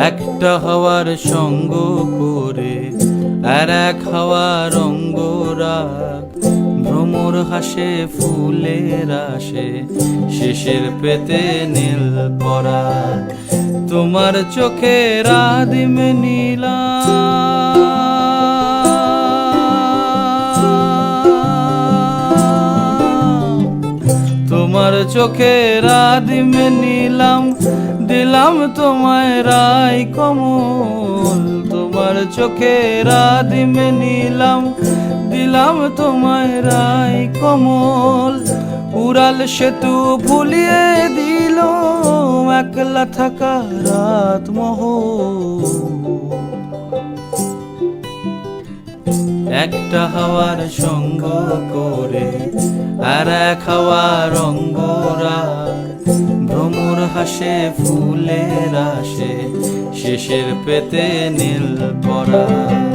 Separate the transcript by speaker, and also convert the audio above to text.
Speaker 1: একটা হাওয়ার সঙ্গ করে আর এক হাওয়ার অঙ্গরাগ, ভ্রমর হাসে ফুলের আসে শেষের পেতে নীল পরাগ। তোমার চোখের আদিম নীলা তোমার চোখের আদিম নীলাম, দিলাম তোমায় রায় কমল। তোমার চোখের আদিম নীলাম, দিলাম তোমায় রায় কমল। উড়াল সেতু ভুলিয়ে দিল একলা থাকা রাত মহল। একটা হাওয়ার সঙ্গ করে আর এক হাওয়ার অঙ্গরাগ, ভ্রমর হাসে ফুলের আসে শেষের পেতে নীল পরাগ।